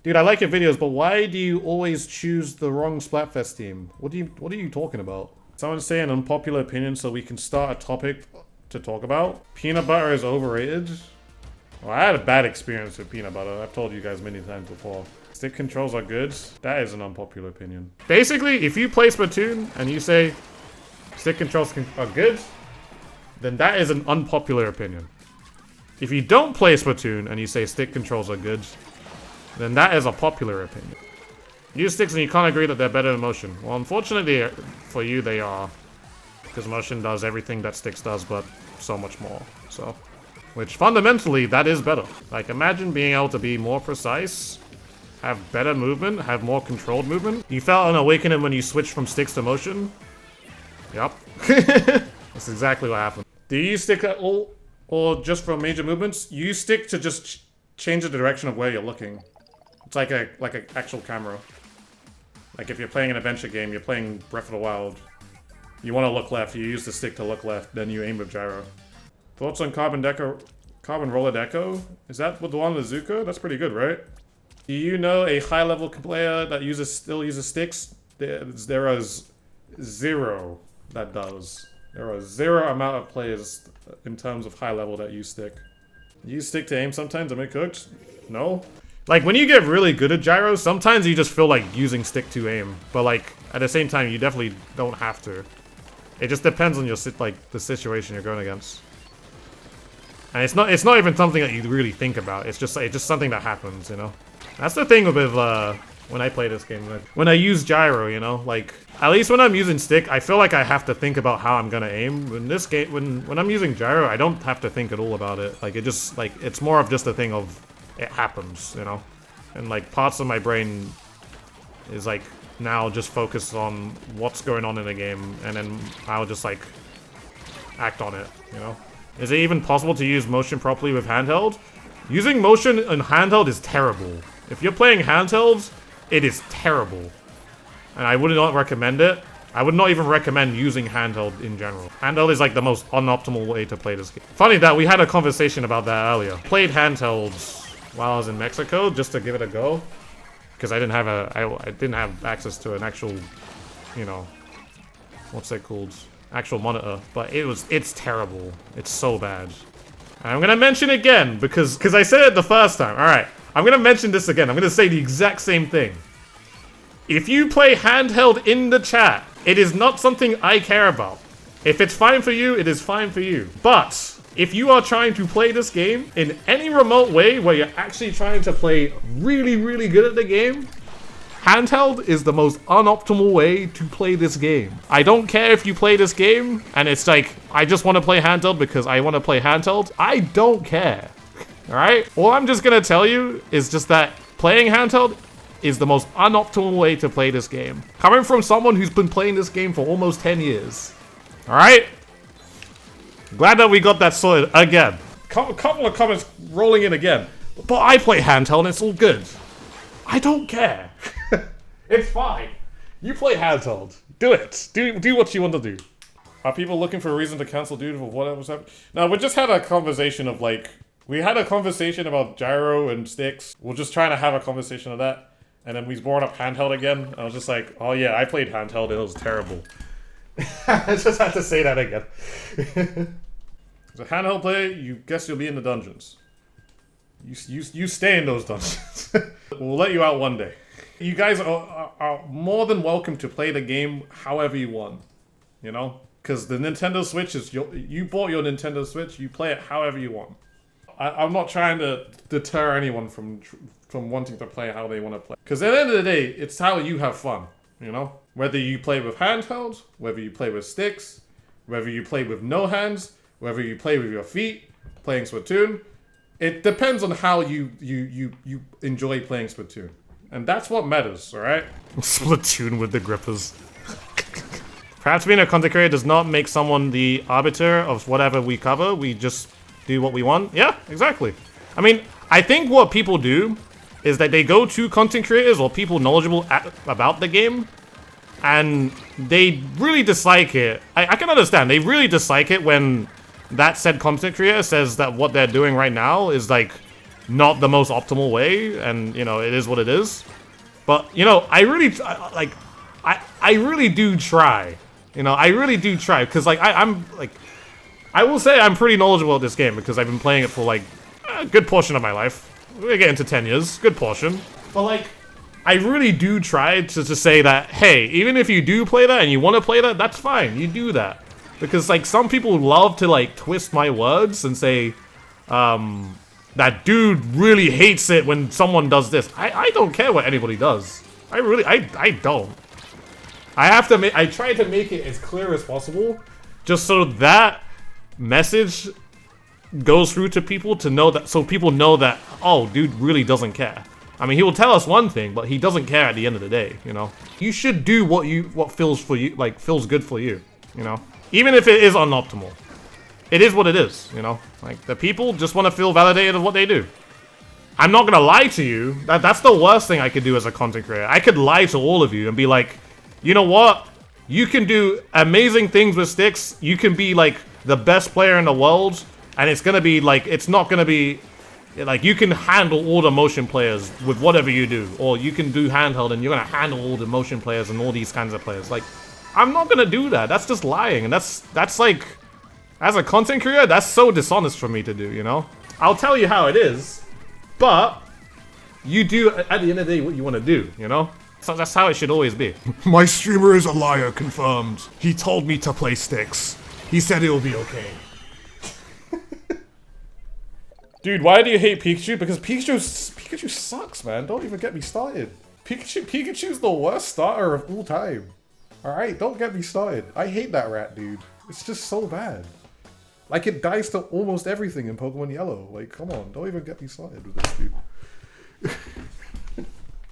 Dude, I like your videos, but why do you always choose the wrong Splatfest team? What are you talking about? Someone say an unpopular opinion so we can start a topic to talk about. Peanut butter is overrated. Well, I had a bad experience with peanut butter. I've told you guys many times before. Stick controls are good. That is an unpopular opinion. Basically, if you play Splatoon and you say stick controls are good, then that is an unpopular opinion. If you don't play Splatoon and you say stick controls are good, then that is a popular opinion. Use sticks and you can't agree that they're better than motion. Well, unfortunately for you, they are. Because motion does everything that sticks does, but so much more. So, which fundamentally, that is better. Like, imagine being able to be more precise, have better movement, have more controlled movement. You felt an awakening when you switched from sticks to motion? Yep. That's exactly what happened. Do you stick at all, or just for major movements? You stick to just change the direction of where you're looking. It's like a actual camera. Like if you're playing an adventure game, you're playing Breath of the Wild. You want to look left, you use the stick to look left, then you aim with gyro. Thoughts on Carbon Roller Deco? Is that the one with Zuko? That's pretty good, right? Do you know a high-level player that still uses sticks? There is zero that does. There are zero amount of players in terms of high level that use stick. Use stick to aim sometimes and make cooked? No. Like when you get really good at gyros, sometimes you just feel like using stick to aim. But like at the same time, you definitely don't have to. It just depends on your the situation you're going against. And it's not even something that you really think about. It's just something that happens, you know. That's the thing with when I play this game. When I use gyro, you know, like at least when I'm using stick, I feel like I have to think about how I'm gonna aim. In this game, when I'm using gyro, I don't have to think at all about it. Like it just it's more of just a thing of it happens, you know. And like parts of my brain is like now just focused on what's going on in the game, and then I'll just like act on it, you know. Is it even possible to use motion properly with handheld? Using motion in handheld is terrible. If you're playing handhelds, it is terrible. And I would not recommend it. I would not even recommend using handheld in general. Handheld is like the most unoptimal way to play this game. Funny that we had a conversation about that earlier. Played handhelds while I was in Mexico just to give it a go. Because I didn't have access to an actual, you know, what's that called? Actual monitor. But it's terrible. It's so bad. And I'm gonna mention it again because I said it the first time. Alright. I'm gonna mention this again. I'm gonna say the exact same thing. If you play handheld in the chat, it is not something I care about. If it's fine for you, it is fine for you. But if you are trying to play this game in any remote way where you're actually trying to play really, really good at the game, handheld is the most unoptimal way to play this game. I don't care if you play this game and it's like, I just want to play handheld because I want to play handheld. I don't care. Alright? All I'm just gonna tell you is just that playing handheld is the most unoptimal way to play this game. Coming from someone who's been playing this game for almost 10 years. Alright? Glad that we got that sorted again. Couple of comments rolling in again. But I play handheld and it's all good. I don't care. It's fine. You play handheld. Do it. Do what you want to do. Are people looking for a reason to cancel dude for whatever's happening? No, we just had a conversation of like... We had a conversation about gyro and sticks. We're just trying to have a conversation of that. And then we brought up handheld again. I was just like, oh yeah, I played handheld and it was terrible. I just had to say that again. As a handheld player, you guess you'll be in the dungeons. You stay in those dungeons. We'll let you out one day. You guys are more than welcome to play the game however you want. You know? Because the Nintendo Switch is... You bought your Nintendo Switch, you play it however you want. I'm not trying to deter anyone from wanting to play how they want to play. Because at the end of the day, it's how you have fun, you know? Whether you play with handheld, whether you play with sticks, whether you play with no hands, whether you play with your feet, playing Splatoon. It depends on how you enjoy playing Splatoon. And that's what matters, alright? Splatoon with the grippers. Perhaps being a content creator does not make someone the arbiter of whatever we cover. We just... do what we want? Yeah, exactly. I mean, I think what people do is that they go to content creators or people knowledgeable about the game, and they really dislike it. I can understand. They really dislike it when that said content creator says that what they're doing right now is like not the most optimal way, and you know, it is what it is. But you know, I really do try. You know, I really do try because like I'm like, I will say I'm pretty knowledgeable at this game because I've been playing it for like a good portion of my life. We're getting to 10 years, good portion. But like, I really do try to say that, hey, even if you do play that and you want to play that, that's fine. You do that. Because, like, some people love to, like, twist my words and say, that dude really hates it when someone does this. I don't care what anybody does. I don't. I try to make it as clear as possible just so that message goes through to people to know that, so people know that, oh, dude really doesn't care. I mean, he will tell us one thing, but he doesn't care at the end of the day, you know? You should do what feels for you, like, feels good for you, you know? Even if it is unoptimal. It is what it is, you know? Like, the people just want to feel validated of what they do. I'm not gonna lie to you. That's the worst thing I could do as a content creator. I could lie to all of you and be like, you know what? You can do amazing things with sticks. You can be, like, the best player in the world, and it's gonna be, like, it's not gonna be... Like, you can handle all the motion players with whatever you do. Or you can do handheld and you're gonna handle all the motion players and all these kinds of players. Like, I'm not gonna do that. That's just lying. And that's like, as a content creator, that's so dishonest for me to do, you know? I'll tell you how it is, but you do, at the end of the day, what you want to do, you know? So that's how it should always be. My streamer is a liar, confirmed. He told me to play sticks. He said it will be okay. Dude, why do you hate Pikachu? Because Pikachu sucks, man. Don't even get me started. Pikachu's the worst starter of all time. Alright, don't get me started. I hate that rat, dude. It's just so bad. Like, it dies to almost everything in Pokemon Yellow. Like, come on, don't even get me started with this, dude.